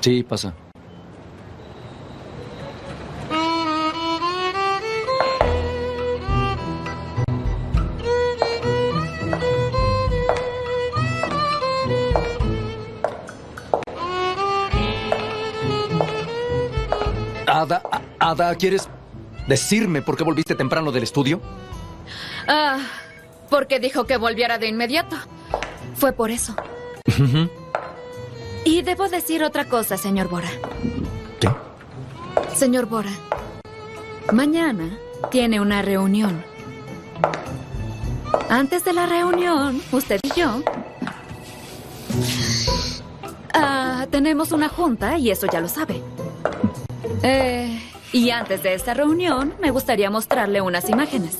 Sí, pasa. Ada, ¿quieres decirme por qué volviste temprano del estudio? Porque dijo que volviera de inmediato. Fue por eso. Y debo decir otra cosa, señor Bora. ¿Qué? Señor Bora, mañana tiene una reunión. Antes de la reunión, usted y yo tenemos una junta y eso ya lo sabe. Y antes de esta reunión, me gustaría mostrarle unas imágenes.